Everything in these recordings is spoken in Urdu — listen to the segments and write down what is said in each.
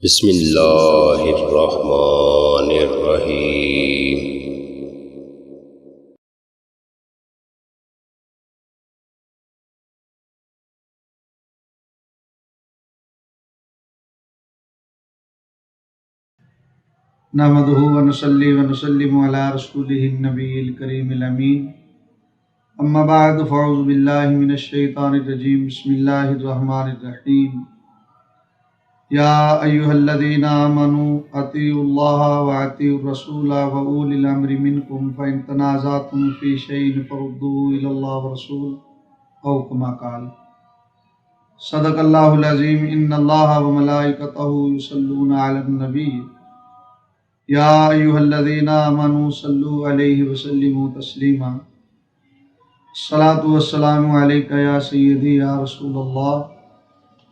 بسم اللہ الرحمن الرحیم۔ نحمدہ ونصلی ونسلم علی رسولہ النبی الکریم الامین، اما بعد فاعوذ باللہ من الشیطان الرجیم، بسم اللہ الرحمن الرحیم۔ یا ایہا الذین آمنوا اطیعوا اللہ واطیعوا الرسول واولی الامر منکم فإن تنازعتم فی شیء فردوہ الی اللہ والرسول او کما قال۔ صدق اللہ العظیم۔ ان اللہ وملائکتہ یصلون علی النبی یا ایہا الذین آمنوا صلوا علیہ وسلموا تسلیما۔ الصلاۃ والسلام علیک یا سیدی یا رسول اللہ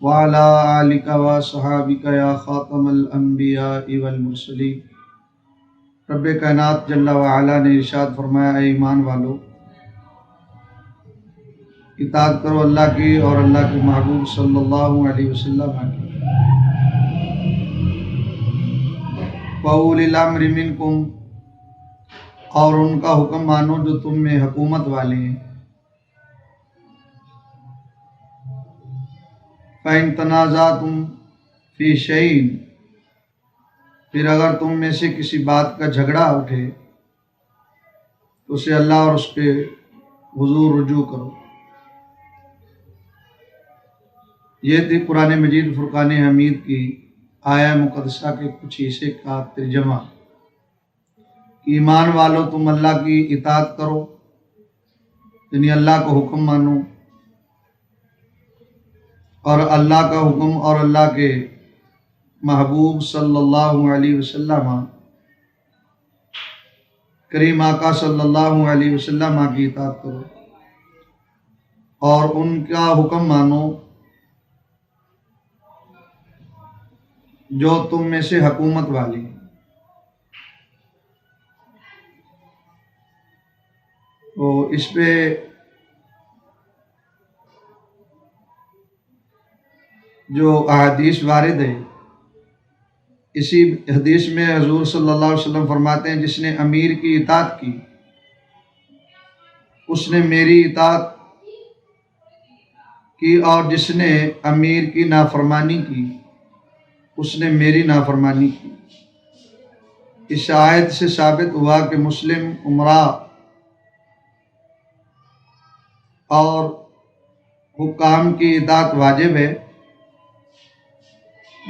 وعلی آلک وصحابک یا خاتم الانبیاء والمرسلین۔ رب کائنات جل وعلا نے ارشاد فرمایا، اے ایمان والو، اطاعت کرو اللہ کی اور اللہ کے محبوب صلی اللہ علیہ وسلم کی، وَأُولِي الْأَمْرِ مِنْكُمْ، اور ان کا حکم مانو جو تم میں حکومت والے ہیں۔ فَإِن تَنَازَعْتُمْ فِي شَيْءٍ، پھر اگر تم میں سے کسی بات کا جھگڑا اٹھے تو اسے اللہ اور اس کے حضور رجوع کرو۔ یہ تھی قرآن مجید فرقان حمید کی آیہ مقدسہ کے کچھ حصے کا ترجمہ کہ ایمان والو تم اللہ کی اطاعت کرو، یعنی اللہ کا حکم مانو، اور اللہ کا حکم اور اللہ کے محبوب صلی اللہ علیہ وسلم کریم آقا صلی اللہ علیہ وسلم کی اطاعت کرو اور ان کا حکم مانو جو تم میں سے حکومت والی ہیں۔ تو اس پہ جو احادیث وارد ہے، اسی حدیث میں حضور صلی اللہ علیہ وسلم فرماتے ہیں، جس نے امیر کی اطاعت کی اس نے میری اطاعت کی، اور جس نے امیر کی نافرمانی کی اس نے میری نافرمانی کی۔ اس آیت سے ثابت ہوا کہ مسلم امراء اور حکام کی اطاعت واجب ہے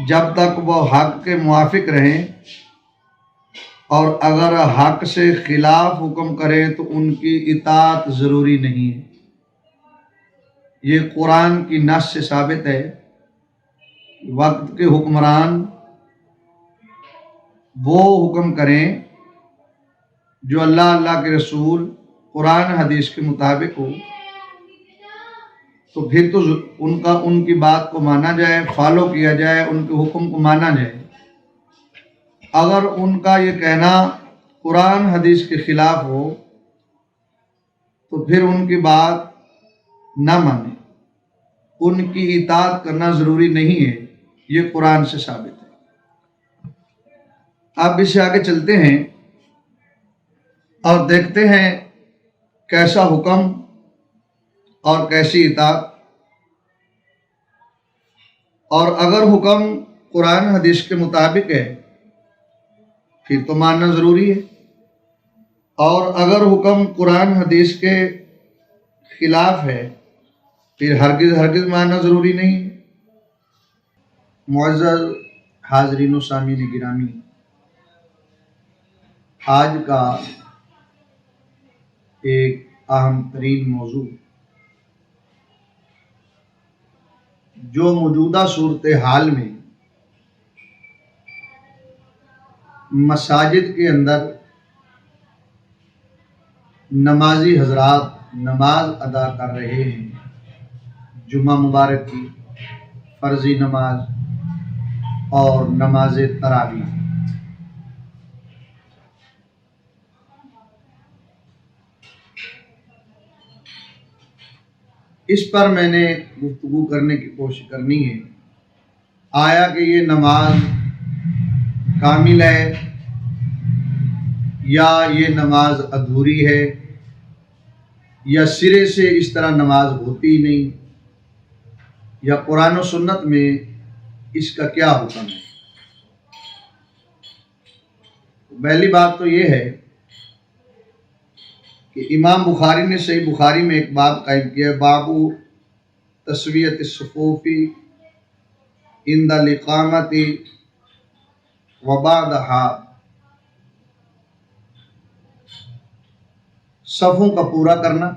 جب تک وہ حق کے موافق رہیں، اور اگر حق سے خلاف حکم کریں تو ان کی اطاعت ضروری نہیں ہے۔ یہ قرآن کی نص سے ثابت ہے۔ وقت کے حکمران وہ حکم کریں جو اللہ کے رسول قرآن حدیث کے مطابق ہو، تو پھر تو ان کی بات کو مانا جائے، فالو کیا جائے، ان کے حکم کو مانا جائے۔ اگر ان کا یہ کہنا قرآن حدیث کے خلاف ہو تو پھر ان کی بات نہ مانیں، ان کی اطاعت کرنا ضروری نہیں ہے۔ یہ قرآن سے ثابت ہے۔ اب اس سے آگے چلتے ہیں اور دیکھتے ہیں کیسا حکم اور کیسی اطاعت۔ اور اگر حکم قرآن حدیث کے مطابق ہے پھر تو ماننا ضروری ہے، اور اگر حکم قرآن حدیث کے خلاف ہے پھر ہرگز ماننا ضروری نہیں ہے۔ معزز حاضرین و سامعین گرامی، آج کا ایک اہم ترین موضوع جو موجودہ صورتحال میں مساجد کے اندر نمازی حضرات نماز ادا کر رہے ہیں، جمعہ مبارک کی فرضی نماز اور نماز تراویح۔ اس پر میں نے گفتگو کرنے کی کوشش کرنی ہے۔ آیا کہ یہ نماز کامل ہے یا یہ نماز ادھوری ہے یا سرے سے اس طرح نماز ہوتی ہی نہیں، یا قرآن و سنت میں اس کا کیا حکم ہے؟ پہلی بات تو یہ ہے کہ امام بخاری نے صحیح بخاری میں ایک باب قائم کیا ہے، باب تسویۃ الصفوف عند الاقامۃ وبعدها، صفوں کا پورا کرنا۔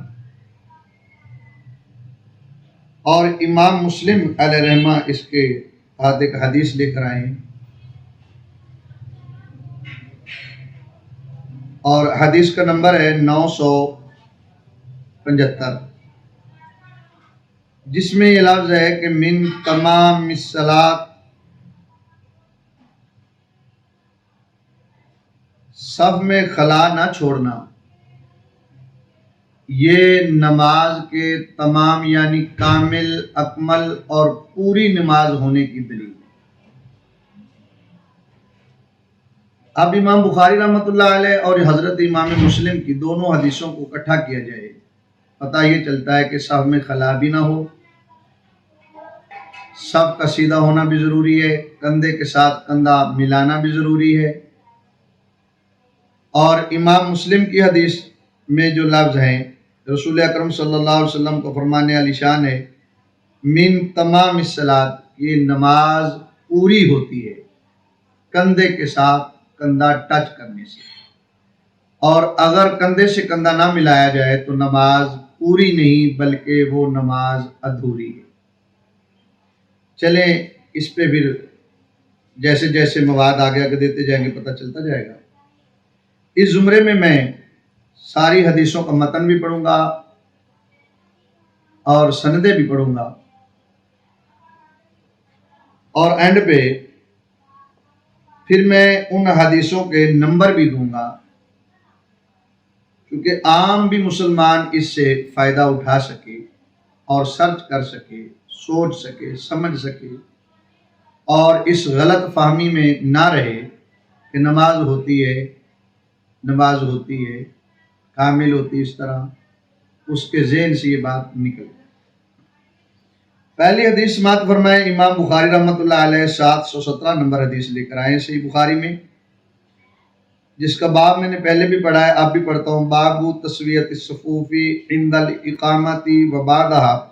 اور امام مسلم علیہ رحمہ اس کے بعد ایک حدیث لے کر آئے ہیں، اور حدیث کا نمبر ہے 975، جس میں یہ لفظ ہے کہ من تمام الصلاۃ، صف میں خلا نہ چھوڑنا یہ نماز کے تمام یعنی کامل، اکمل اور پوری نماز ہونے کی دلیل ہے۔ اب امام بخاری رحمۃ اللہ علیہ اور حضرت امام مسلم کی دونوں حدیثوں کو اکٹھا کیا جائے، پتہ یہ چلتا ہے کہ صف میں خلا بھی نہ ہو، صف کا سیدھا ہونا بھی ضروری ہے، کندھے کے ساتھ کندھا ملانا بھی ضروری ہے۔ اور امام مسلم کی حدیث میں جو لفظ ہیں، رسول اکرم صلی اللہ علیہ وسلم کو فرمانے علی شان ہے، من تمام الصلاۃ، یہ نماز پوری ہوتی ہے کندھے کے ساتھ کندھا ٹچ کرنے سے، اور اگر کندھے سے کندھا نہ ملایا جائے تو نماز پوری نہیں بلکہ وہ نماز ادھوری ہے۔ چلیں اس پہ پھر جیسے جیسے مواد آگے دیتے جائیں گے پتہ چلتا جائے گا۔ اس زمرے میں میں ساری حدیثوں کا متن بھی پڑھوں گا اور سندیں بھی پڑھوں گا، اور اینڈ پہ پھر میں ان حدیثوں کے نمبر بھی دوں گا، کیونکہ عام بھی مسلمان اس سے فائدہ اٹھا سکے اور سرچ کر سکے، سوچ سکے، سمجھ سکے، اور اس غلط فہمی میں نہ رہے کہ نماز ہوتی ہے کامل ہوتی، اس طرح اس کے ذہن سے یہ بات نکل جائے۔ پہلی حدیث سماعت فرمائے، امام بخاری رحمۃ اللہ علیہ 717 نمبر حدیث لے کر آئے ہیں صحیح بخاری میں، جس کا باب میں نے پہلے بھی پڑھا ہے، اب بھی پڑھتا ہوں۔ باب تسویۃ الصفوف عند الاقامۃ وبعدها،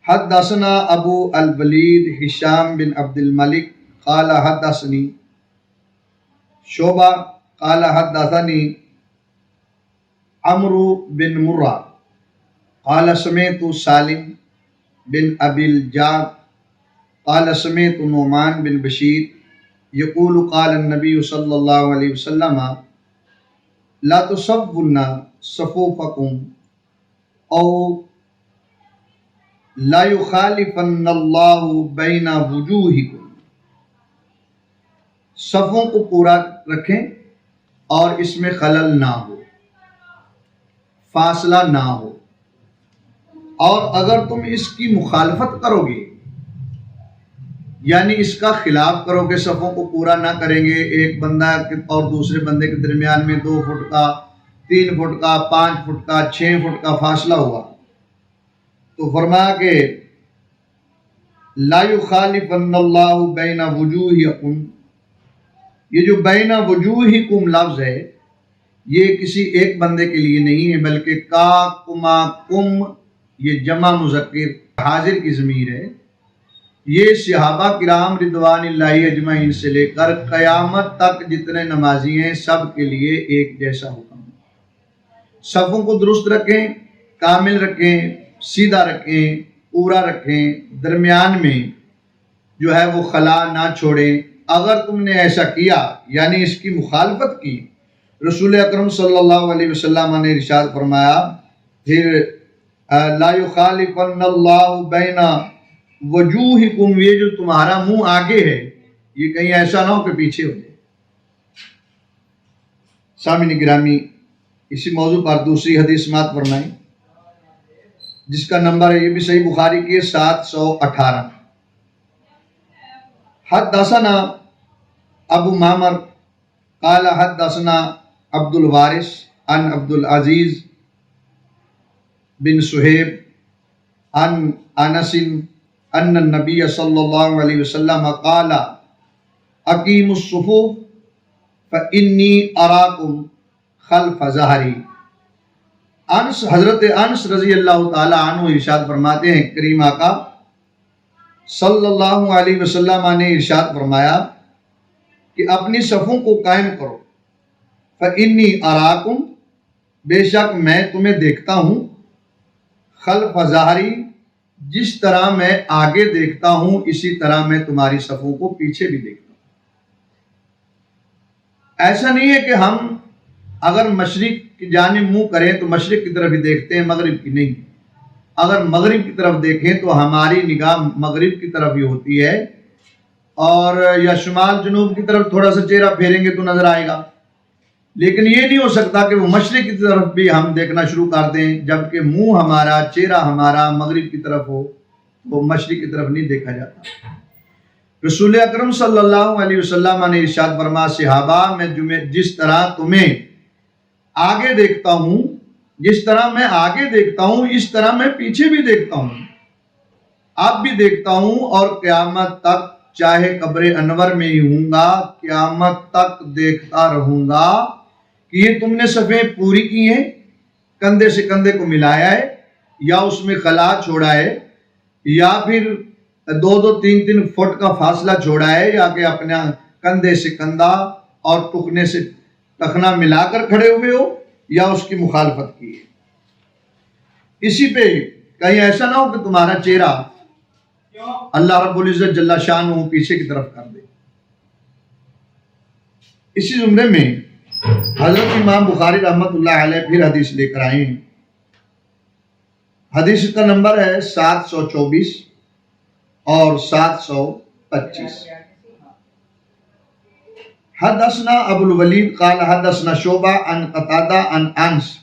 حدثنا ابو الولید ہشام بن عبد الملک قال حدثنی شعبہ قال حدثنی عمرو بن مرہ قال سمعت سالم بن ابی الجعد قال سمعت نعمان بن بشیر یقول قال النبی صلی اللہ علیہ وسلم لا تصون صفوفکم او لا یخالفن اللہ بین وجوہکم، صفوں کو پورا رکھیں اور اس میں خلل نہ ہو، فاصلہ نہ ہو، اور اگر تم اس کی مخالفت کرو گے یعنی اس کا خلاف کرو گے، صفوں کو پورا نہ کریں گے، ایک بندہ اور دوسرے بندے کے درمیان میں 2 فٹ کا، 3 فٹ کا، 5 فٹ کا، 6 فٹ کا فاصلہ ہوا، تو فرمایا کہ لا یخالفن اللہ بین وجوہکم، یہ جو بین وجوہکم لفظ ہے یہ کسی ایک بندے کے لیے نہیں ہے، بلکہ کا کما کم، یہ جمع مذکر حاضر کی ضمیر ہے، یہ صحابہ کرام رضوان اللہ اجمعین سے لے کر قیامت تک جتنے نمازی ہیں سب کے لیے ایک جیسا حکم ہے۔ صفوں کو درست رکھیں، کامل رکھیں، سیدھا رکھیں، پورا رکھیں، درمیان میں جو ہے وہ خلا نہ چھوڑیں۔ اگر تم نے ایسا کیا یعنی اس کی مخالفت کی، رسول اکرم صلی اللہ علیہ وسلم نے ارشاد فرمایا، پھر لا یخالفن اللہ بین وجوہکم، یہ جو تمہارا منہ آگے ہے یہ کہیں ایسا نہ ہو کہ پیچھے ہو جائے۔ سامعین گرامی، اسی موضوع پر دوسری حدیث سماعت فرمائیں جس کا نمبر ہے، یہ بھی صحیح بخاری کی ہے 718۔ حدثنا ابو معمر قال حدثنا عبد الوارث عن عبد العزیز بن صہیب عن انس ان النبی صلی اللہ علیہ وسلم قال اقیموا الصفوف فانی اراکم خلف ظہری۔ حضرت انس رضی اللہ تعالی عنہ ارشاد فرماتے ہیں کریم آقا صلی اللہ علیہ وسلم نے ارشاد فرمایا کہ اپنی صفوں کو قائم کرو، فانی اراکم، بے شک میں تمہیں دیکھتا ہوں، خلف ظہری، جس طرح میں آگے دیکھتا ہوں اسی طرح میں تمہاری صفوں کو پیچھے بھی دیکھتا ہوں۔ ایسا نہیں ہے کہ ہم اگر مشرق کی جانب منہ کریں تو مشرق کی طرف ہی دیکھتے ہیں، مغرب کی نہیں۔ اگر مغرب کی طرف دیکھیں تو ہماری نگاہ مغرب کی طرف ہی ہوتی ہے، اور یا شمال جنوب کی طرف تھوڑا سا چہرہ پھیریں گے تو نظر آئے گا، لیکن یہ نہیں ہو سکتا کہ وہ مشرق کی طرف بھی ہم دیکھنا شروع کر دیں جبکہ منہ ہمارا، چہرہ ہمارا مغرب کی طرف ہو تو مشرق کی طرف نہیں دیکھا جاتا۔ رسول اکرم صلی اللہ علیہ وسلم نے ارشاد فرمایا صحابہ میں جس طرح تمہیں آگے دیکھتا ہوں، جس طرح میں آگے دیکھتا ہوں اس طرح میں پیچھے بھی دیکھتا ہوں، اب بھی دیکھتا ہوں، اور قیامت تک چاہے قبر انور میں ہی ہوں گا قیامت تک دیکھتا رہوں گا کہ یہ تم نے صفیں پوری کی ہیں، کندھے سے کندھے کو ملایا ہے یا اس میں خلا چھوڑا ہے، یا پھر 2-3 فٹ کا فاصلہ چھوڑا ہے، یا کہ اپنا کندھے سے کندھا اور ٹخنے سے ٹخنا ملا کر کھڑے ہوئے ہو، یا اس کی مخالفت کی ہے۔ اسی پہ کہیں ایسا نہ ہو کہ تمہارا چہرہ اللہ رب العزت جل شانہ پیچھے کی طرف کر دے۔ اسی زمرے میں حضرت امام بخاری رحمۃ اللہ علیہ پھر حدیث لے کر آئے ہیں۔ حدیث کا نمبر ہے 724 اور 725۔ حدثنا ابو الولید قال حدثنا شعبہ عن قتادہ عن انس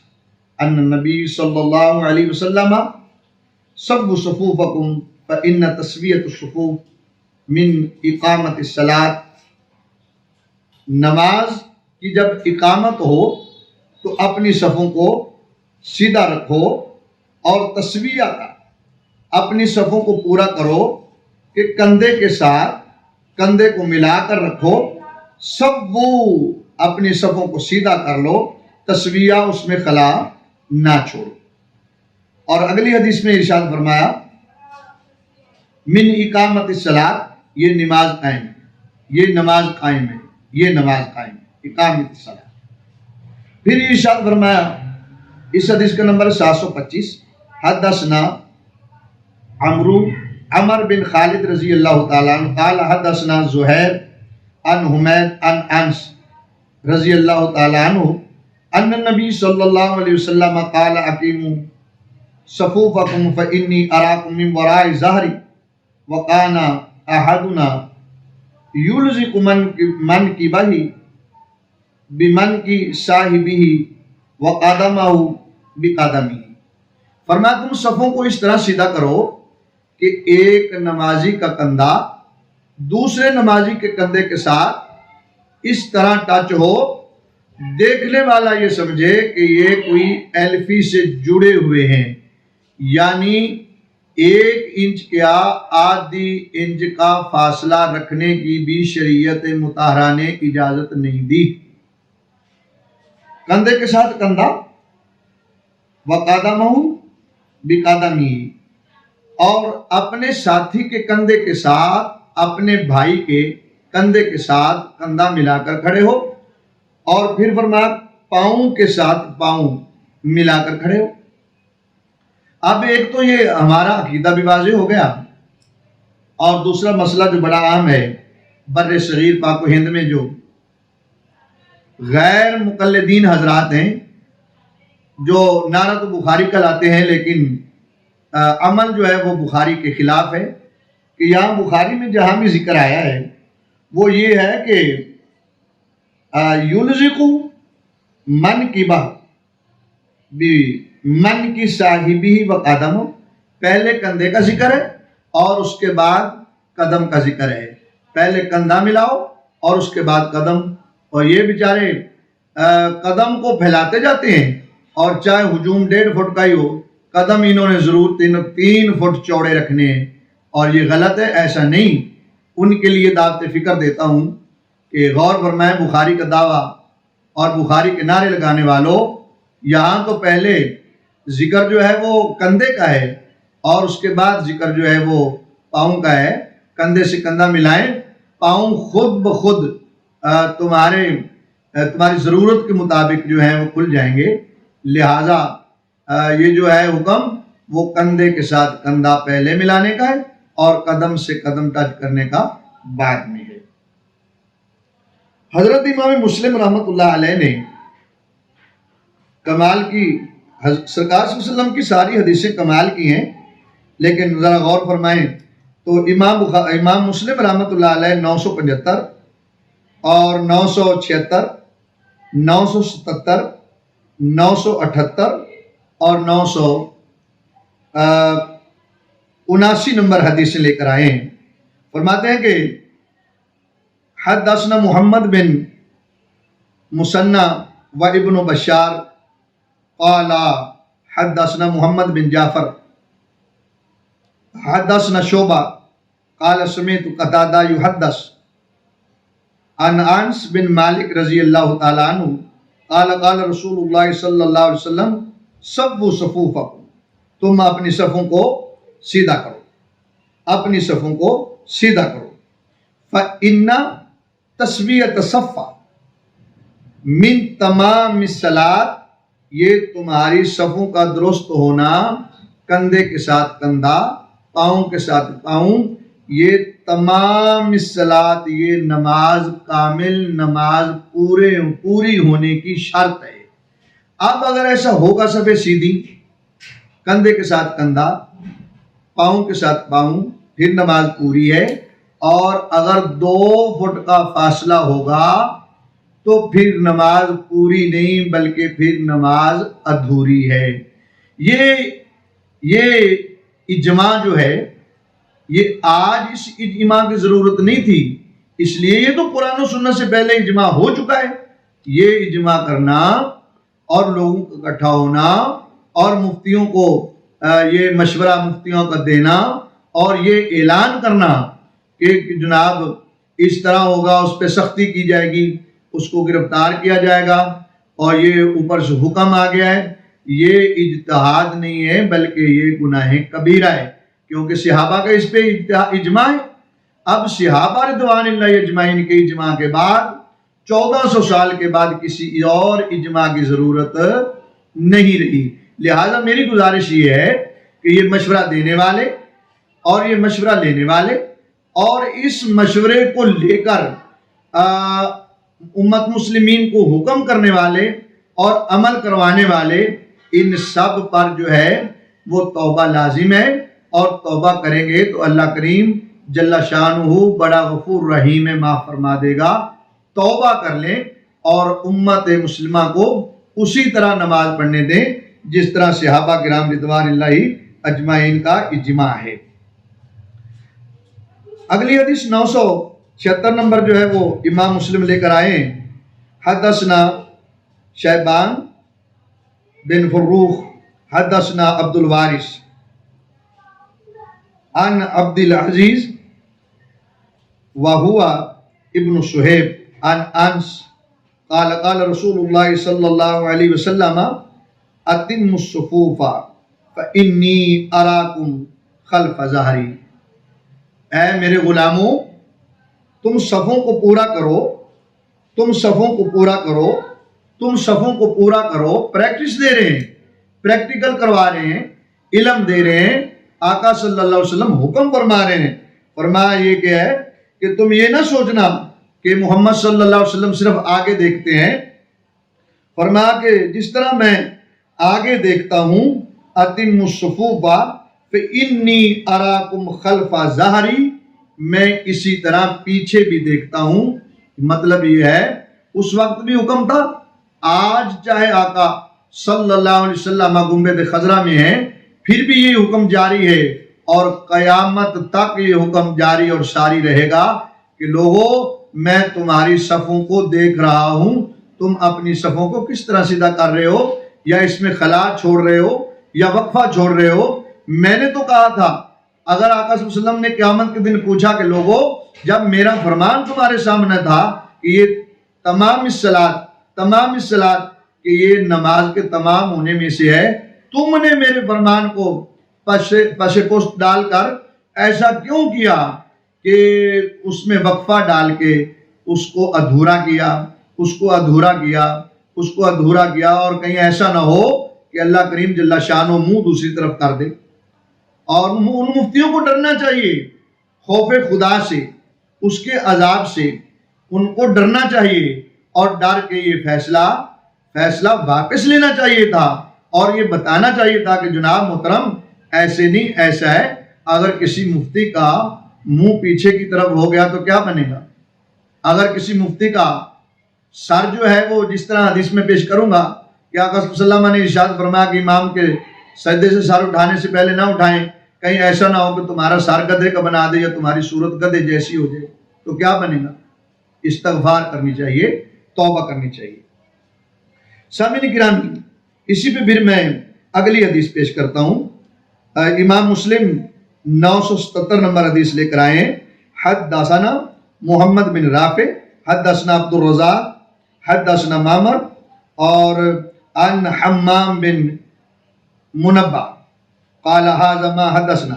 ان النبی صلی اللہ علیہ وسلم سووا صفوفکم فإن تسویۃ الصفوف من اقامت الصلاۃ، نماز کی جب اقامت ہو تو اپنی صفوں کو سیدھا رکھو، اور تسویہ کا اپنی صفوں کو پورا کرو کہ کندھے کے ساتھ کندھے کو ملا کر رکھو، سووا اپنی صفوں کو سیدھا کر لو، تسویہ اس میں خلا نہ چھوڑو۔ اور اگلی حدیث میں ارشاد فرمایا من اقامت الصلاۃ، یہ نماز قائم ہے، یہ نماز قائم ہے، یہ نماز قائم ہے، اقامت الصلاۃ۔ پھر ارشاد فرمایا اس حدیث کا نمبر 725، حدثنا عمر بن خالد رضی اللہ تعالیٰ عنہ قال حدثنا زہیر عن حمید عن انس رضی اللہ تعالیٰ عنہ ان النبی صلی اللہ علیہ وسلم قال اقیموا صفوفکم فانی اراکم من وراء ظہری وکان احدنا یلزق منکبہ بمنکب صاحبہ وقدمہ بقدمہ۔ فرمایا تم صفوں کو اس طرح سیدھا کرو کہ ایک نمازی کا کندھا دوسرے نمازی کے کندھے کے ساتھ اس طرح ٹچ ہو، دیکھنے والا یہ سمجھے کہ یہ کوئی ایلفی سے جڑے ہوئے ہیں، یعنی 1 انچ یا آدھی انچ کا فاصلہ رکھنے کی بھی شریعت مطہرہ نے اجازت نہیں دی۔ کندھے کے ساتھ کندھا، وقدمہ بقدمہ، اور اپنے ساتھی کے کندھے کے ساتھ اپنے بھائی کے کندھے کے ساتھ کندھا ملا کر کھڑے ہو، اور پھر فرمایا پاؤں کے ساتھ پاؤں ملا کر کھڑے ہو۔ اب ایک تو یہ ہمارا عقیدہ بھی واضح ہو گیا، اور دوسرا مسئلہ جو بڑا عام ہے بر صغیر پاک و ہند میں جو غیر مقلدین حضرات ہیں جو نعرہ تو بخاری کا لاتے ہیں لیکن عمل جو ہے وہ بخاری کے خلاف ہے، کہ یہاں بخاری میں جہاں بھی ذکر آیا ہے وہ یہ ہے کہ یلزق منکبہ بمنکب صاحبہ وقدمہ، پہلے کندھے کا ذکر ہے اور اس کے بعد قدم کا ذکر ہے۔ پہلے کندھا ملاؤ اور اس کے بعد قدم، اور یہ بیچارے قدم کو پھیلاتے جاتے ہیں، اور چاہے ہجوم 1.5 فٹ کا ہی ہو، قدم انہوں نے ضرور 3 فٹ چوڑے رکھنے ہیں، اور یہ غلط ہے، ایسا نہیں۔ ان کے لیے دعوت فکر دیتا ہوں کہ غور فرمائیں بخاری کا دعویٰ اور بخاری کے نعرے لگانے والوں، یہاں تو پہلے ذکر جو ہے وہ کندھے کا ہے، اور اس کے بعد ذکر جو ہے وہ پاؤں کا ہے۔ کندھے سے کندھا ملائیں، پاؤں خود بخود تمہاری ضرورت کے مطابق جو ہے وہ کھل جائیں گے۔ لہٰذا یہ جو ہے حکم وہ کندھے کے ساتھ کندھا پہلے ملانے کا ہے اور قدم سے قدم ٹچ کرنے کا بعد میں ہے۔ حضرت امام مسلم رحمۃ اللہ علیہ نے کمال کی، سرکار صلی اللہ علیہ وسلم کی ساری حدیثیں کمال کی ہیں، لیکن ذرا غور فرمائیں تو امام مسلم رحمۃ اللہ علیہ 975 اور 976 977 978 اور 979 نمبر حدیثیں لے کر آئے ہیں۔ فرماتے ہیں کہ حدثنا محمد بن مسنہ و ابن بشار قال حدثنا محمد بن جعفر حدثنا شعبہ قال سمعت قتادہ یحدث عن انس بن مالک رضی اللہ تعالی عنہ قال قال رسول اللہ صلی اللہ علیہ وسلم سووا صفوفکم، تم اپنی صفوں کو سیدھا کرو، اپنی صفوں کو سیدھا کرو۔ فإن تسویۃ الصف من تمام الصلاۃ، یہ تمہاری صفوں کا درست ہونا، کندھے کے ساتھ کندھا، پاؤں کے ساتھ پاؤں، یہ تمام الصلاۃ، یہ نماز کامل، نماز پوری ہونے کی شرط ہے۔ اب اگر ایسا ہوگا صفیں سیدھی، کندھے کے ساتھ کندھا، پاؤں کے ساتھ پاؤں، پھر نماز پوری ہے۔ اور اگر 2 فٹ کا فاصلہ ہوگا تو پھر نماز پوری نہیں بلکہ پھر نماز ادھوری ہے۔ یہ اجماع جو ہے، یہ آج اس اجماع کی ضرورت نہیں تھی، اس لیے یہ تو قرآن و سنت سے پہلے اجماع ہو چکا ہے۔ یہ اجماع کرنا اور لوگوں کا اکٹھا ہونا اور مفتیوں کو یہ مشورہ مفتیوں کا دینا اور یہ اعلان کرنا کہ جناب اس طرح ہوگا، اس پہ سختی کی جائے گی، اس کو گرفتار کیا جائے گا، اور یہ اوپر سے حکم آ گیا ہے، یہ اجتہاد نہیں ہے بلکہ یہ گناہ کبیرہ ہے، کیونکہ صحابہ کا اس پہ اجماع ہے۔ اب صحابہ رضوان اللہ اجمعین کے اجماع کے بعد 1400 سال کے بعد کسی اور اجماع کی ضرورت نہیں رہی۔ لہٰذا میری گزارش یہ ہے کہ یہ مشورہ دینے والے اور یہ مشورہ لینے والے اور اس مشورے کو لے کر امت مسلمین کو حکم کرنے والے اور عمل کروانے والے، ان سب پر جو ہے وہ توبہ لازم ہے، اور توبہ کریں گے تو اللہ کریم جل شانہ بڑا غفور رحیم ہے، معاف فرما دے گا۔ توبہ کر لیں اور امت مسلمہ کو اسی طرح نماز پڑھنے دیں جس طرح صحابہ کرام رضوان اللہ اجمعین کا اجماع ہے۔ اگلی حدیث 976 نمبر جو ہے وہ امام مسلم لے کر آئے ہیں۔ حدثنا شیبان بن فروخ حدثنا عبد الوارث عن عبد العزیز وهو ابن صہیب عن انس قال قال رسول اللہ صلی اللہ علیہ وسلم اتم الصفوف فانی اراکم خلف ظہری، اے میرے غلاموں تم صفوں کو پورا کرو، تم صفوں کو پورا کرو، تم صفوں کو پورا کرو۔ پریکٹس دے رہے ہیں، پریکٹیکل کروا رہے ہیں، علم دے رہے ہیں، آقا صلی اللہ علیہ وسلم حکم فرما رہے ہیں۔ فرمایا یہ کیا ہے کہ تم یہ نہ سوچنا کہ محمد صلی اللہ علیہ وسلم صرف آگے دیکھتے ہیں۔ فرمایا کہ جس طرح میں آگے دیکھتا ہوں، اتم الصفوف فانی اراکم خلف ظہری، میں اسی طرح پیچھے بھی دیکھتا ہوں۔ مطلب یہ ہے اس وقت بھی حکم تھا، آج چاہے آقا صلی اللہ علیہ وسلم گنبد خضرا میں ہیں پھر بھی یہ حکم جاری ہے، اور قیامت تک یہ حکم جاری اور ساری رہے گا کہ لوگوں میں تمہاری صفوں کو دیکھ رہا ہوں، تم اپنی صفوں کو کس طرح سیدھا کر رہے ہو، یا اس میں خلا چھوڑ رہے ہو یا وقفہ چھوڑ رہے ہو۔ میں نے تو کہا تھا، اگر آقا صلی اللہ علیہ وسلم نے قیامت کے دن پوچھا کہ لوگوں، جب میرا فرمان تمہارے سامنے تھا کہ یہ تمام الصلاۃ کہ یہ نماز کے تمام ہونے میں سے ہے، تم نے میرے فرمان کو پس پشت ڈال کر ایسا کیوں کیا کہ اس میں وقفہ ڈال کے اس کو ادھورا کیا اور کہیں ایسا نہ ہو کہ اللہ کریم جل شانہ منہ دوسری طرف کر دے۔ اور ان مفتیوں کو ڈرنا چاہیے، خوف خدا سے، اس کے عذاب سے ان کو ڈرنا چاہیے، اور ڈر کے یہ فیصلہ واپس لینا چاہیے تھا، اور یہ بتانا چاہیے تھا کہ جناب محترم ایسے نہیں، ایسا ہے۔ اگر کسی مفتی کا منہ پیچھے کی طرف ہو گیا تو کیا بنے گا؟ اگر کسی مفتی کا سر جو ہے وہ جس طرح حدیث میں پیش کروں گا کہ آقا صلی اللہ علیہ وسلم نے ارشاد فرمایا کہ امام کے سجدے سے سر اٹھانے سے پہلے نہ اٹھائیں، کہیں ایسا نہ ہو کہ تمہارا سر گدھے کا بنا دے یا تمہاری صورت گدھے جیسی ہو جائے، تو کیا بنے گا؟ استغفار کرنی چاہیے، توبہ کرنی چاہیے۔ سامعین گرامی، اسی پہ پھر میں اگلی حدیث پیش کرتا ہوں۔ امام مسلم 977 نمبر حدیث لے کر آئے ہیں۔ حدثنا محمد بن رافع حدثنا عبد الرزاق حدثنا معمر اور عن حمام بن منبع قال هذا ما حدثنا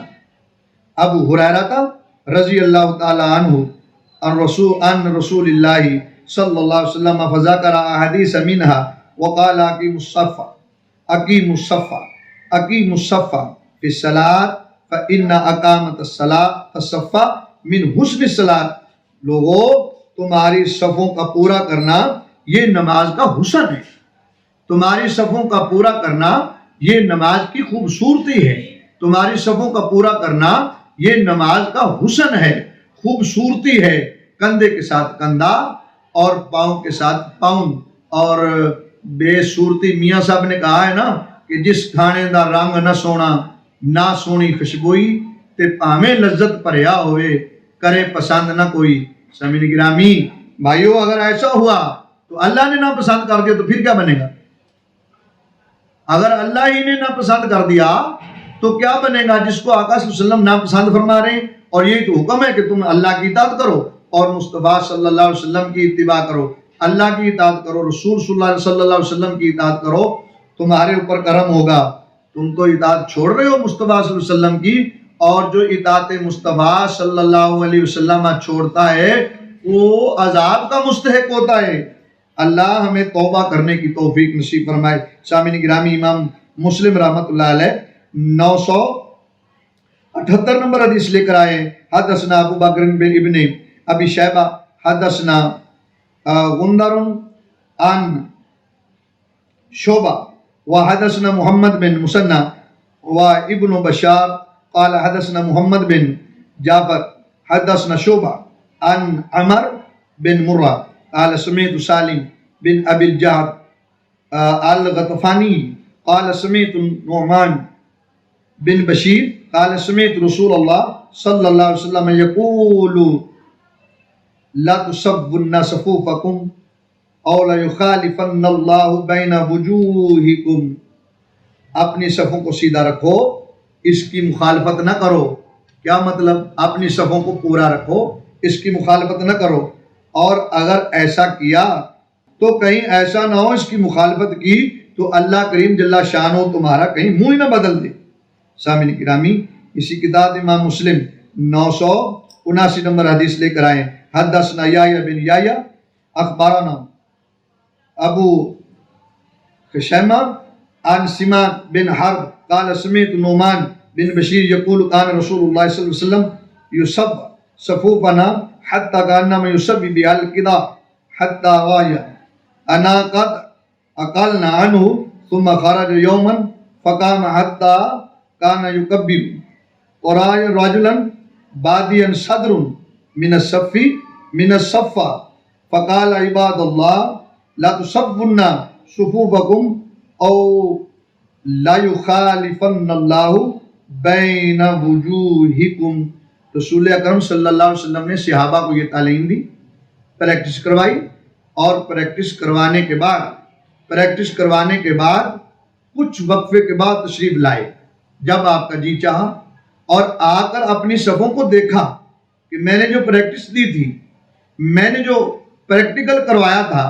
ابو ہریرہ رضی اللہ تعالی عنہ عن رسول اللہ صلی اللہ علیہ وسلم فذكر احاديث منها وقال اقيموا الصف في الصلاة فإن اقامت الصف من حسن الصلاة۔ لوگوں، تمہاری صفوں کا پورا کرنا یہ نماز کا حسن ہے، تمہاری صفوں کا پورا کرنا یہ نماز کی خوبصورتی ہے، تمہاری صفوں کا پورا کرنا یہ نماز کا حسن ہے، خوبصورتی ہے۔ کندھے کے ساتھ کندھا اور پاؤں کے ساتھ پاؤں، اور بے صورتی میاں صاحب نے کہا ہے نا کہ جس کھانے دا رنگ نہ سونا نہ سونی خوشبوئی تے پاویں لذت پریا ہوئے کرے پسند نہ کوئی۔ سامعین گرامی بھائیو، اگر ایسا ہوا تو اللہ نے نہ پسند کر دیا تو پھر کیا بنے گا؟ اگر اللہ ہی نے نہ پسند کر دیا تو کیا بنے گا؟ جس کو آقا صلی اللہ علیہ وسلم ناپسند فرما رہے ہیں، اور یہی تو حکم ہے کہ تم اللہ کی اطاعت کرو اور مصطفیٰ صلی اللہ علیہ وسلم کی اتباع کرو، اللہ کی اطاعت کرو، رسول صلی اللہ علیہ وسلم کی اطاعت کرو، تمہارے اوپر کرم ہوگا۔ تم تو اطاعت چھوڑ رہے ہو مصطفیٰ صلی اللہ علیہ وسلم کی، اور جو اطاعت مصطفیٰ صلی اللہ علیہ وسلم چھوڑتا ہے وہ عذاب کا مستحق ہوتا ہے۔ اللہ ہمیں توبہ کرنے کی توفیق نصیب فرمائے۔ سامعین گرامی، امام مسلم رحمۃ اللہ علیہ 978 نمبر حدیث لے کر آئے۔ حدثنا ابو بکر بن ابن ابی شیبہ حدثنا غندر عن شعبہ وحدثنا محمد بن مسنہ وابن بشار قال حدثنا محمد بن جعفر حدثنا شعبہ عن عمر بن مرہ قال سمعت سالم بن ابی الجعد الغطفانی قال سمعت نعمان بن بشیر قال سمعت رسول اللہ صلی اللہ علیہ وسلم یقول لا تسبن صفوفکم او لا یخالفن اللہ بین وجوہکم۔ اپنی صفوں کو سیدھا رکھو، اس کی مخالفت نہ کرو۔ کیا مطلب؟ اپنی صفوں کو پورا رکھو، اس کی مخالفت نہ کرو، اور اگر ایسا کیا تو کہیں ایسا نہ ہو اس کی مخالفت کی تو اللہ کریم جل شانہ تمہارا کہیں منہ نہ بدل دے۔ سامعین گرامی، اسی کتاب امام مسلم 979 نمبر حدیث لے کر آئے۔ حدثنا یحییٰ بن یحییٰ اخبرنا ابو خشیمہ عن سماک بن حرب قال سمعت نعمان بن بشیر یقول کان رسول اللہ صلی اللہ علیہ وسلم یصب صفوفنا حتی کانما یصب بها القدح حتی غایا انا قد اقلنا عنه ثم خرج یوما فقام حتی کان یکبر ورأى رجلا بادیا صدر من الصف فقال عباد اللہ لا تسبن صفوفکم او لا یخالفن اللہ بین وجوہکم۔ رسول اکرم صلی اللہ علیہ وسلم نے صحابہ کو یہ تعلیم دی پریکٹس کروائی، اور پریکٹس کروانے کے بعد کچھ وقفے کے بعد تشریف لائے جب آپ کا جی چاہا، اور آ کر اپنی صفوں کو دیکھا کہ میں نے جو پریکٹس دی تھی، میں نے جو پریکٹیکل کروایا تھا،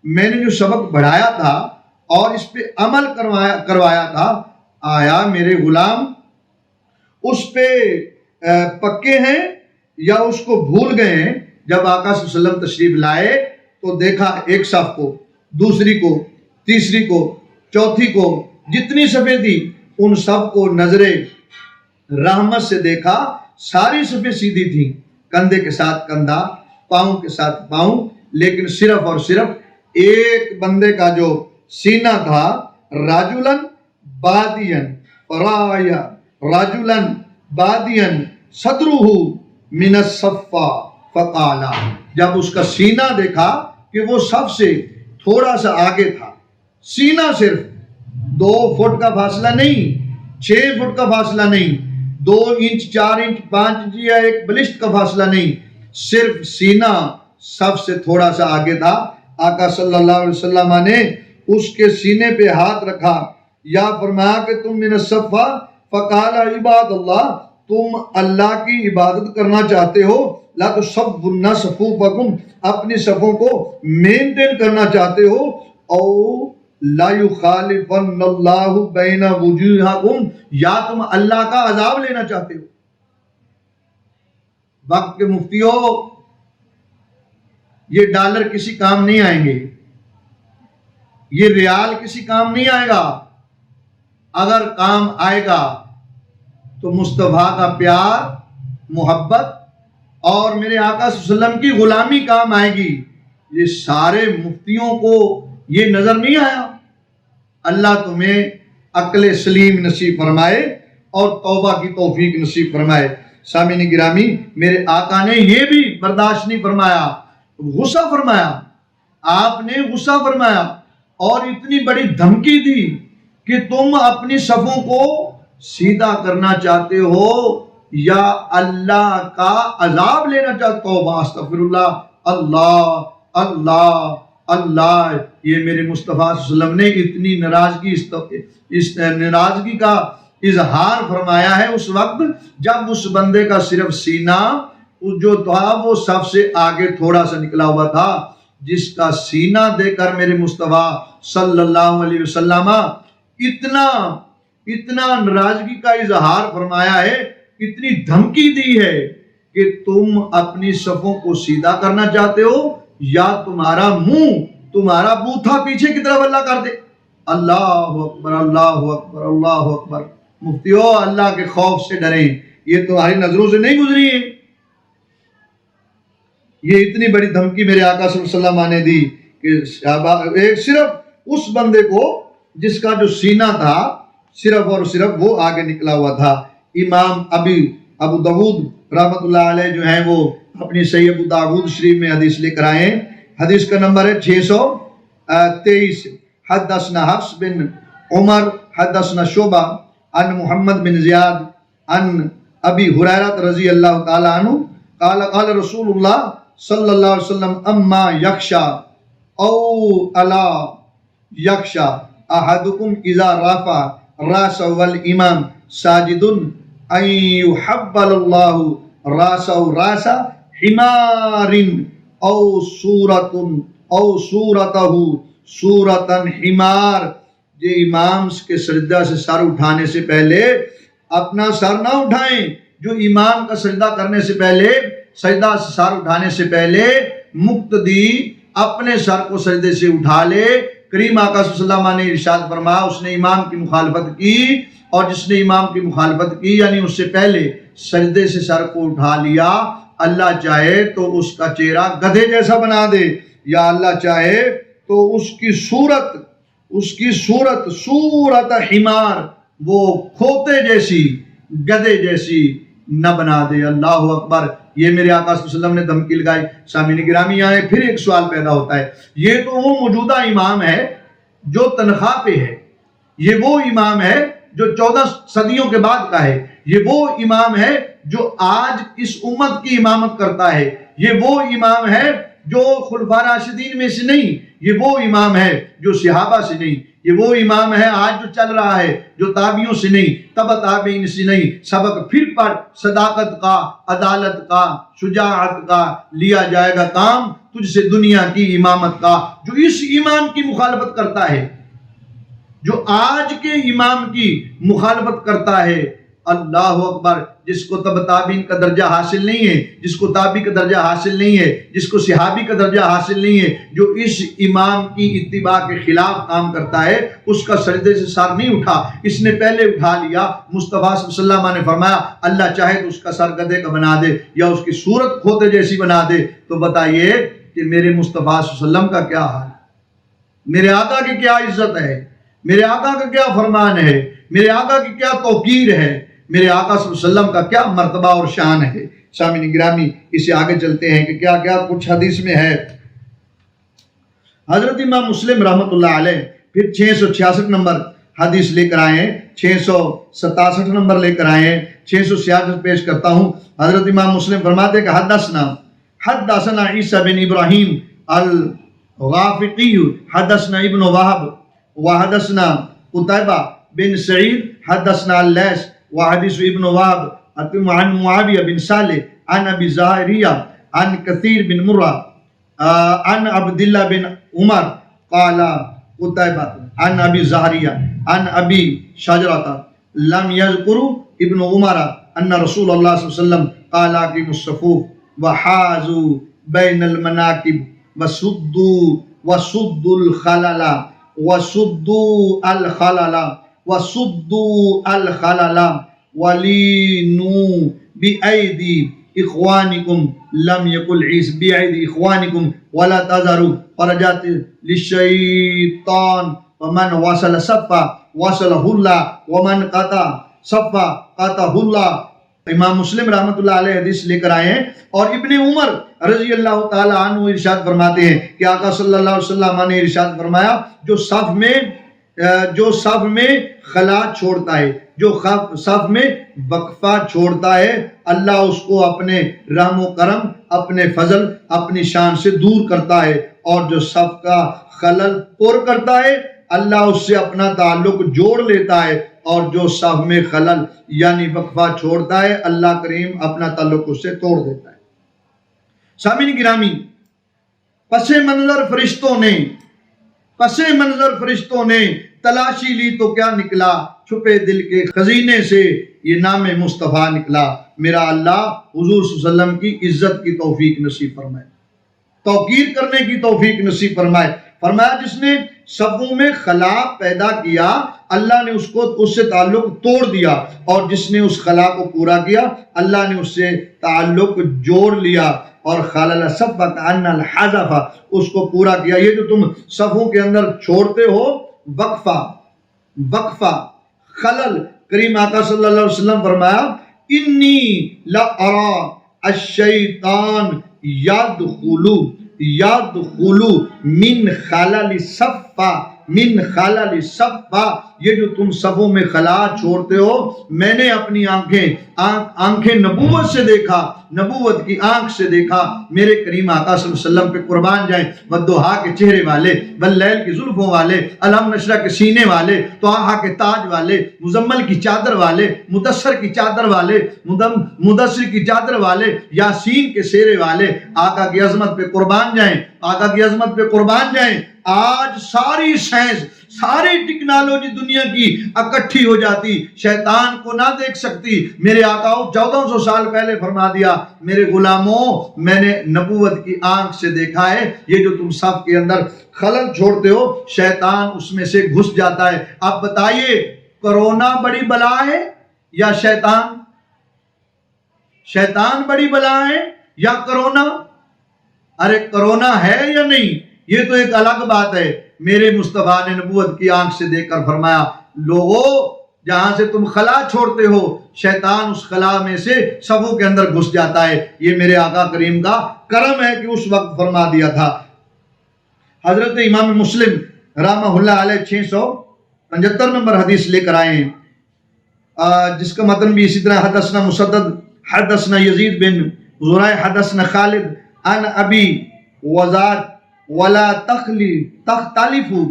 میں نے جو سبق پڑھایا تھا اور اس پہ عمل کروایا تھا، آیا میرے غلام اس پہ پکے ہیں یا اس کو بھول گئے ہیں؟ جب آقا صلی اللہ علیہ وسلم تشریف لائے تو دیکھا ایک صف کو، دوسری کو، تیسری کو، چوتھی کو، جتنی صفیں تھی ان سب کو نظر رحمت سے دیکھا، ساری صفیں سیدھی تھیں، کندھے کے ساتھ کندھا، پاؤں کے ساتھ پاؤں، لیکن صرف اور صرف ایک بندے کا جو سینہ تھا، راجلن بادین رایا راجلن بادین صدرہ من الصفا فقالا، جب اس کا سینہ دیکھا کہ وہ صف سے تھوڑا سا آگے تھا، سینہ صرف 2 فٹ کا فاصلہ نہیں، 6 فٹ کا فاصلہ نہیں، 2 انچ 4 انچ 5 انچ یا ایک بلشت کا فاصلہ نہیں، صرف سینہ صف سے تھوڑا سا آگے تھا۔ آقا صلی اللہ علیہ وسلم نے اس کے سینے پہ ہاتھ رکھا، یا فرمایا کہ تم من الصفا فقال عباد اللہ، تم اللہ کی عبادت کرنا چاہتے ہو، لا تصبن صفوفکم، اپنی صفوں کو مینٹین کرنا چاہتے ہو، او لا یخالفن اللہ بین وجوہکم، یا تم اللہ کا عذاب لینا چاہتے ہو۔ وقت کے مفتیو، یہ ڈالر کسی کام نہیں آئیں گے، یہ ریال کسی کام نہیں آئے گا، اگر کام آئے گا تو مصطفیٰ کا پیار، محبت اور میرے آقا صلی اللہ علیہ وسلم کی غلامی کام آئے گی۔ یہ سارے مفتیوں کو یہ نظر نہیں آیا۔ اللہ تمہیں عقل سلیم نصیب فرمائے اور توبہ کی توفیق نصیب فرمائے۔ سامعین گرامی، میرے آقا نے یہ بھی برداشت نہیں فرمایا، غصہ فرمایا، آپ نے غصہ فرمایا اور اتنی بڑی دھمکی دی کہ تم اپنی صفوں کو سیدھا کرنا چاہتے ہو یا اللہ کا عذاب لینا چاہتے ہو؟ استغفر اللہ، اللہ اللہ اللہ۔ یہ میرے مصطفیٰ صلی اللہ علیہ وسلم نے اتنی اس ناراضگی کا اظہار فرمایا ہے اس وقت جب اس بندے کا صرف سینہ جو تھا وہ سب سے آگے تھوڑا سا نکلا ہوا تھا، جس کا سینہ دے کر میرے مصطفیٰ صلی اللہ علیہ وسلم اتنا ناراضگی کا اظہار فرمایا ہے، اتنی دھمکی دی ہے کہ تم اپنی صفوں کو سیدھا کرنا چاہتے ہو یا تمہارا منہ، تمہارا بوتھا پیچھے کی طرف اللہ کر دے۔ اللہ اکبر، اللہ اکبر، اللہ اکبر۔ مفتیو، اللہ کے خوف سے ڈریں، یہ تمہاری نظروں سے نہیں گزری ہے۔ یہ اتنی بڑی دھمکی میرے آقا صلی اللہ علیہ وسلم نے دی کہ صرف اس بندے کو جس کا جو سینہ تھا صرف اور صرف وہ آگے نکلا ہوا تھا۔ امام ابو داؤد رحمۃ اللہ علیہ جو ہیں وہ اپنی صحیح ابو داؤد شریف میں حدیث لے کر آئے ہیں، حدیث کا نمبر ہے 623۔ حدثنا حفص بن عمر حدثنا شعبہ عن محمد بن زیاد عن ابی ہریرہ رضی اللہ تعالی عنہ قال قال رسول اللہ صلی اللہ علیہ وسلم اما یخشا او الا یخشا احدکم اذا رفع راسه والامام ساجد ان يحول الله راسه راس حمار او صورته صورتا حمار۔ یہ امام کے سجدہ سے سر اٹھانے سے پہلے اپنا سر نہ اٹھائیں، جو امام کا سجدہ کرنے سے پہلے، سجدہ سے سر اٹھانے سے پہلے مقتدی اپنے سر کو سجدے سے اٹھا لے۔ کریم آقا صلی اللہ علیہ وسلم نے ارشاد فرمایا، اس نے امام کی مخالفت کی اور جس نے امام کی مخالفت کی یعنی اس سے پہلے سجدے سے سر کو اٹھا لیا، اللہ چاہے تو اس کا چہرہ گدھے جیسا بنا دے، یا اللہ چاہے تو اس کی صورت صورت حمار، وہ کھوتے جیسی، گدھے جیسی نہ بنا دے۔ اللہ اکبر۔ یہ میرے آقا صلی اللہ علیہ وسلم نے دھمکی لگائی۔ سامعین گرامی، یہاں پھر ایک سوال پیدا ہوتا ہے، یہ تو وہ موجودہ امام ہے جو تنخواہ پہ ہے، یہ وہ امام ہے جو 14 صدیوں کے بعد کا ہے، یہ وہ امام ہے جو آج اس امت کی امامت کرتا ہے، یہ وہ امام ہے جو خلفاء راشدین میں سے نہیں، یہ وہ امام ہے جو صحابہ سے نہیں، یہ وہ امام ہے آج جو چل رہا ہے جو تابعیوں سے نہیں، تبع تابعین سے نہیں۔ سبق پھر پڑھ، صداقت کا، عدالت کا، شجاعت کا لیا جائے گا کام تجھ سے دنیا کی امامت کا۔ جو اس امام کی مخالفت کرتا ہے، جو آج کے امام کی مخالفت کرتا ہے، اللہ اکبر، جس کو تبع تابعین کا درجہ حاصل نہیں ہے، جس کو تابعی کا درجہ حاصل نہیں ہے، جس کو صحابی کا درجہ حاصل نہیں ہے، جو اس امام کی اتباع کے خلاف کام کرتا ہے، اس کا سجدے سے سر نہیں اٹھا، اس نے پہلے اٹھا لیا۔ مصطفیٰ صلی اللہ علیہ وسلم نے فرمایا اللہ چاہے تو اس کا سر گدھے کا بنا دے یا اس کی صورت کھوتے جیسی بنا دے۔ تو بتائیے کہ میرے مصطفیٰ صلی اللہ علیہ وسلم کا کیا حال ہے، میرے آقا کی کیا عزت ہے، میرے آقا کا کیا فرمان ہے، میرے آقا کی کیا توقیر ہے، میرے آقا صلی اللہ علیہ وسلم کا کیا مرتبہ اور شان ہے۔ سامعین گرامی، اسے آگے چلتے ہیں کہ کیا کیا کچھ حدیث میں ہے۔ حضرت امام مسلم رحمۃ اللہ علیہ پھر 666 نمبر حدیث لے کر آئے ہیں، 667 نمبر لے کر آئے ہیں، 666 پیش کرتا ہوں۔ حضرت امام مسلم فرماتے کہ حدثنا عیسیٰ بن ابراہیم الغافقی حدثنا ابن وہب وحدثنا قتیبہ بن سعید حدثنا اللیث وحدیث ابن وہب عن معاویہ بن صالح عن ابی زاہریہ عن کثیر بن مرہ عن عبداللہ بن عمر قال قتیبہ عن ابی زاہریہ عن ابی شجرۃ لم یذکر ابن عمر ان رسول اللہ صلی اللہ علیہ وسلم قال اقیموا الصفوف وحاذوا بین المناکب وسدوا الخلل ولینوا بأیدی اخوانکم لم یقل عیسی بأیدی اخوانکم ولا تذروا فرجات للشیطان ومن وصل صفا وصلہ اللہ ومن قطع صفا قطعہ اللہ۔ امام مسلم رحمۃ اللہ علیہ حدیث لے کر آئے ہیں، اور ابن عمر رضی اللہ تعالی عنہ ارشاد فرماتے ہیں کہ آقا صلی اللہ علیہ وسلم نے ارشاد فرمایا جو صف میں خلا چھوڑتا ہے، جو صف میں وقفہ چھوڑتا ہے، اللہ اس کو اپنے رحم و کرم، اپنے فضل، اپنی شان سے دور کرتا ہے، اور جو صف کا خلل پر کرتا ہے اللہ اس سے اپنا تعلق جوڑ لیتا ہے، اور جو صف میں خلل یعنی وقفہ چھوڑتا ہے اللہ کریم اپنا تعلق اس سے توڑ دیتا ہے۔ سامعین گرامی، پس منظر فرشتوں نے تلاشی لی تو کیا نکلا، چھپے دل کے خزینے سے یہ نام مصطفیٰ نکلا۔ میرا اللہ حضور صلی اللہ علیہ وسلم کی عزت کی توفیق نصیب فرمائے، توقیر کرنے کی توفیق نصیب فرمائے۔ فرمایا جس نے صفوں میں خلا پیدا کیا اللہ نے اس سے تعلق توڑ دیا، اور جس نے اس خلا کو پورا کیا اللہ نے اس سے تعلق جوڑ لیا، اور خلل صف کأن الحذف اس کو پورا کیا۔ یہ جو تم صفوں کے اندر چھوڑتے ہو وقفہ خلل، کریم آقا صلی اللہ علیہ وسلم فرمایا انی لأرى الشیطان یدخل من خلل صفا، یہ جو تم صفوں میں خلا چھوڑتے ہو میں نے اپنی آنکھیں نبوت سے دیکھا، نبوت کی آنکھ سے دیکھا۔ میرے کریم آقا صلی اللہ علیہ وسلم پہ قربان جائیں، والضحیٰ کے چہرے والے، واللیل کی زلفوں والے، الم نشرح کے سینے والے، طٰہٰ کے تاج والے، مزمل کی چادر والے، مدثر کی چادر والے، مدثر کی چادر والے، یاسین کے سیرے والے، آقا کی عظمت پہ قربان جائیں، آقا کی عظمت پہ قربان جائیں۔ آج ساری سائنس، ساری ٹیکنالوجی دنیا کی اکٹھی ہو جاتی شیطان کو نہ دیکھ سکتی۔ میرے آقا 1400 سال پہلے فرما دیا میرے غلاموں میں نے نبوت کی آنکھ سے دیکھا ہے، یہ جو تم صف کے اندر خلل چھوڑتے ہو شیطان اس میں سے گھس جاتا ہے۔ آپ بتائیے کرونا بڑی بلا ہے یا شیطان؟ شیطان بڑی بلا ہے یا کرونا؟ ارے کرونا ہے یا نہیں یہ تو ایک الگ بات ہے۔ میرے مصطفیٰ نے نبوت کی آنکھ سے دیکھ کر فرمایا لوگوں جہاں سے تم خلا چھوڑتے ہو شیطان اس خلا میں سے صفوں کے اندر گھس جاتا ہے۔ یہ میرے آقا کریم کا کرم ہے کہ اس وقت فرما دیا تھا۔ حضرت امام مسلم رحمہ اللہ علیہ 675 نمبر حدیث لے کر آئے ہیں، جس کا متن بھی اسی طرح حدثنا مسدد حدثنا یزید بن زرع حدثنا خالد عن ابی وذات ولا تختلفوا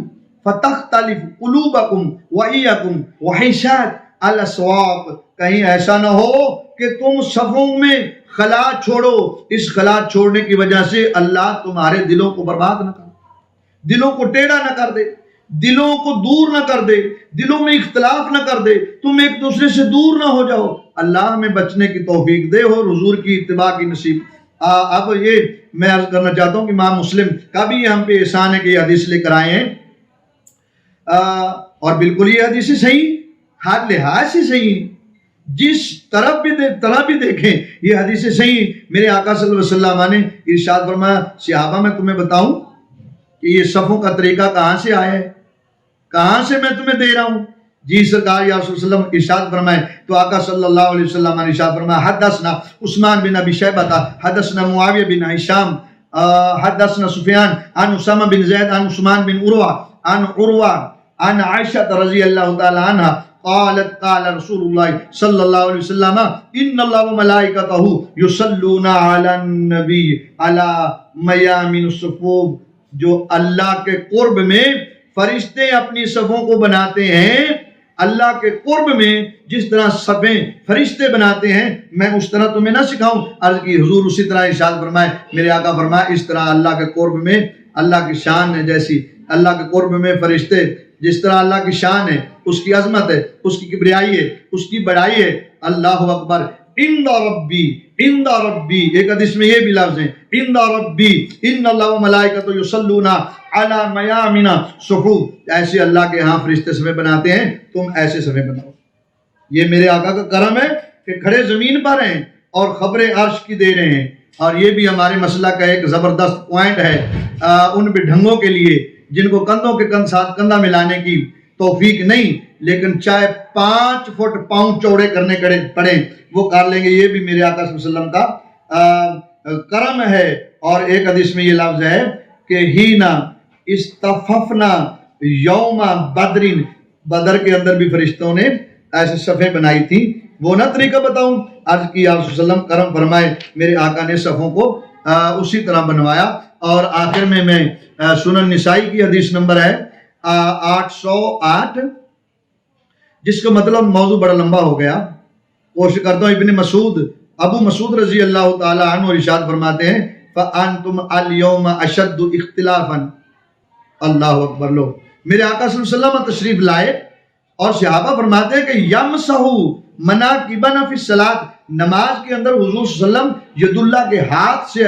فتختلف قلوبکم وإیکم وحشات الاسواق، کہیں ایسا نہ ہو کہ تم صفوں میں خلا چھوڑو، اس خلا چھوڑنے کی وجہ سے اللہ تمہارے دلوں کو برباد نہ کر، دلوں کو ٹیڑھا نہ کر دے، دلوں کو دور نہ کر دے، دلوں میں اختلاف نہ کر دے، تم ایک دوسرے سے دور نہ ہو جاؤ۔ اللہ ہمیں بچنے کی توفیق دے اور حضور کی اتباع کی نصیب۔ اب یہ میں عرض کرنا چاہتا ہوں کہ امام مسلم کا بھی یہ ہم پہ احسان ہے کہ یہ حدیث لے کر آئے ہیں، اور بالکل یہ حدیث صحیح، ہر لحاظ سے صحیح، جس طرح بھی دیکھیں یہ حدیث صحیح۔ میرے آقا صلی اللہ علیہ وسلم نے ارشاد فرمایا، صحابہ میں تمہیں بتاؤں کہ یہ صفوں کا طریقہ کہاں سے آیا ہے، کہاں سے میں تمہیں دے رہا ہوں؟ جی سرکار یا رسول اللہ ارشاد فرمائے تو آقا صلی اللہ علیہ وسلم نے ارشاد فرمایا، حدثنا عثمان بن ابی شیبہ حدثنا معاویہ بن ہشام حدثنا سفیان عن اسامہ بن زید عن عثمان بن عروہ عن عائشہ رضی اللہ تعالی عنہ قالت قال رسول اللہ صلی اللہ علیہ وسلم ان اللہ وملائکتہ یصلون علی النبی علی میامن الصفوف، جو اللہ کے قرب میں فرشتے اپنی صفوں کو بناتے ہیں، اللہ کے قرب میں جس طرح صفیں فرشتے بناتے ہیں میں اس طرح تمہیں نہ سکھاؤں؟ عرض کی حضور اسی طرح ارشاد فرمائے، میرے آقا فرمائے اس طرح اللہ کے قرب میں اللہ کی شان ہے، جیسی اللہ کے قرب میں فرشتے جس طرح اللہ کی شان ہے، اس کی عظمت ہے، اس کی کبریائی ہے، اس کی بڑائی ہے۔ اللہ اکبر، عند ربی ایک حدیث میں یہ بھی لفظ ہے، عند ربی ان اللہ وملائکتہ یصلون علی میامن الصفوف، ایسے اللہ کے ہاں فرشتے صفیں بناتے ہیں، تم ایسے صفیں بناؤ۔ یہ میرے آقا کا کرم ہے کہ کھڑے زمین پر ہیں اور خبریں عرش کی دے رہے ہیں، اور یہ بھی ہمارے مسئلہ کا ایک زبردست پوائنٹ ہے ان بڈھنگوں کے لیے جن کو کندھوں کے ساتھ کندھا ملانے کی توفیق نہیں، لیکن چاہے 5 فٹ پاؤں چوڑے کرنے پڑے وہ کر لیں گے، یہ بھی میرے آقا صلی اللہ علیہ وسلم کا کرم ہے۔ اور ایک حدیث میں یہ لفظ ہے کہ ہینا استففنا یوم بدرین، بدر کے اندر بھی فرشتوں نے ایسے صفیں بنائی تھی، وہ نہ طریقہ بتاؤں؟ عرض کی آپ صلی اللہ علیہ وسلم کرم فرمائے، میرے آقا نے صفوں کو اسی طرح بنوایا۔ اور آخر میں سنن نسائی کی حدیث نمبر ہے 808، جس کا مطلب موضوع بڑا لمبا ہو گیا، کوشش کرتا ہوں۔ ابو مسعود رضی اللہ تعالی عنہ ارشاد فرماتے ہیں فَأَنْتُمْ الْيَوْمَ أَشَدُّ اخْتِلَافًا، اللہ اکبر لو، میرے آقا صلی اللہ علیہ وسلم تشریف لائے اور صحابہ فرماتے ہیں کہ یمسحو مناکبنا فی الصلاۃ، نماز کے اندر حضور صلی اللہ علیہ وسلم ید اللہ کے ہاتھ سے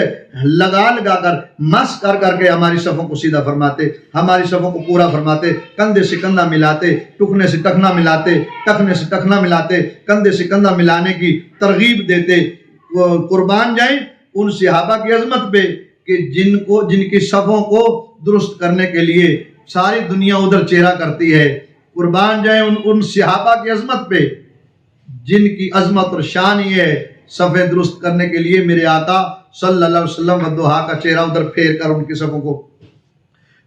لگا کر مس کر کے ہماری صفوں کو سیدھا فرماتے، ہماری صفوں کو پورا فرماتے، کندھے سے کندھا ملاتے، ٹخنے سے ٹخنا ملاتے، ٹخنے سے ٹخنا ملاتے، کندھے سے کندھا ملانے کی ترغیب دیتے۔ قربان جائیں ان صحابہ کی عظمت پہ کہ جن کی صفوں کو درست کرنے کے لیے ساری دنیا ادھر چہرہ کرتی ہے۔ قربان جائیں ان صحابہ کی عظمت پہ جن کی عظمت اور شان یہ ہے، صفیں درست کرنے کے لیے میرے آقا صلی اللہ علیہ وسلم والضحیٰ کا چہرہ ادھر پھیر کر ان کی صفوں کو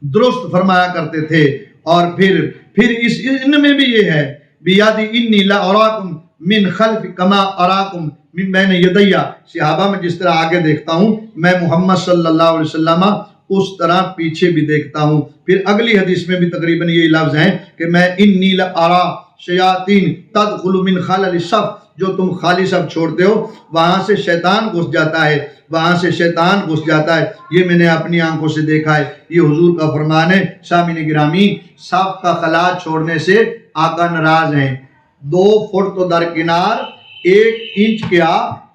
درست فرمایا کرتے تھے۔ اور پھر ان میں بھی یہ ہے بیادی انی لا اراکم من خلف کما اراکم من بین یدی، صحابہ میں جس طرح آگے دیکھتا ہوں میں محمد صلی اللہ علیہ وسلم اس طرح پیچھے بھی دیکھتا ہوں۔ پھر اگلی حدیث میں بھی تقریباً یہی لفظ ہیں کہ میں انی لا ارا شیاطین تدخل من خلل الصف، جو تم خالی صف چھوڑتے ہو وہاں سے شیطان گھس جاتا ہے، وہاں سے شیطان گھس جاتا ہے، یہ میں نے اپنی آنکھوں سے دیکھا ہے، یہ حضور کا فرمان ہے۔ سامعین گرامی، صف کا خلا چھوڑنے سے آقا ناراض ہیں۔ 2 فٹ تو درکنار، 1 انچ کیا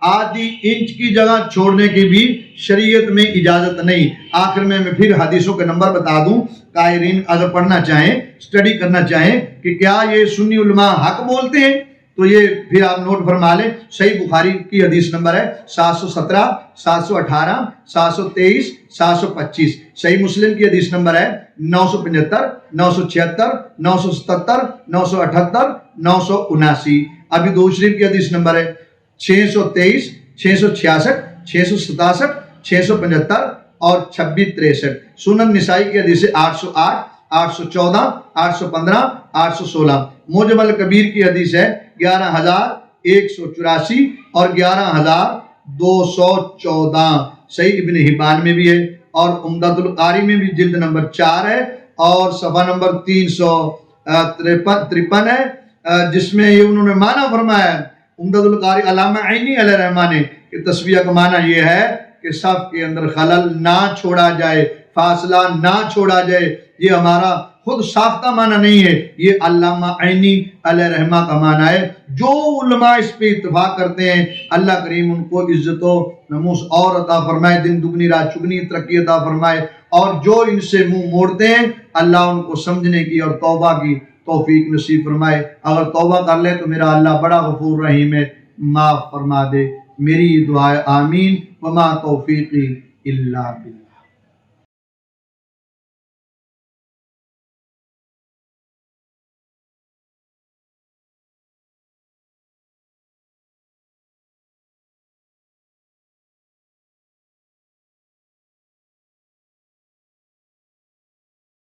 آدھی انچ کی جگہ چھوڑنے کی بھی شریعت میں اجازت نہیں۔ آخر میں پھر حدیثوں کے نمبر بتا دوں، قائرین اگر پڑھنا چاہیں، اسٹڈی کرنا چاہیں کہ کیا یہ سنی علماء حق بولتے ہیں تو یہ پھر آپ نوٹ فرما لیں۔ صحیح بخاری کی حدیث نمبر ہے 717، 718، 723، 725۔ صحیح مسلم کی حدیث نمبر ہے 975، 976، 977، 978، 979۔ ابھی دو شریف کی حدیث نمبر ہے 623، 666، 667، 675 اور 2663۔ سنن نسائی کی حدیث 808، 814، 815، 816۔ موجم الکبیر کی حدیث ہے 11184 اور 11214۔ صحیح ابن حبان میں بھی ہے اور عمدۃ القاری میں بھی جلد نمبر 4 ہے اور صفحہ نمبر 353 ہے، جس میں یہ انہوں نے معنی فرمایا ہے عمدۃ القاری علامہ عینی علیہ رحمہ نے کہ تسویہ کا معنی یہ ہے کہ صف کے اندر خلل نہ چھوڑا جائے، فاصلہ نہ چھوڑا جائے۔ یہ ہمارا خود ساختہ معنی نہیں ہے، یہ علامہ عینی علیہ رحمہ کا معنی ہے۔ جو علماء اس پہ اتفاق کرتے ہیں اللہ کریم ان کو عزت و نموس اور عطا فرمائے، دن دگنی رات چگنی ترقی عطا فرمائے، اور جو ان سے منہ موڑتے ہیں اللہ ان کو سمجھنے کی اور توبہ کی توفیق نصیب فرمائے۔ اگر توبہ کر لے تو میرا اللہ بڑا غفور رحیم ہے، معاف فرما دے۔ میری دعا ہے آمین۔ وما توفیقی الا باللہ۔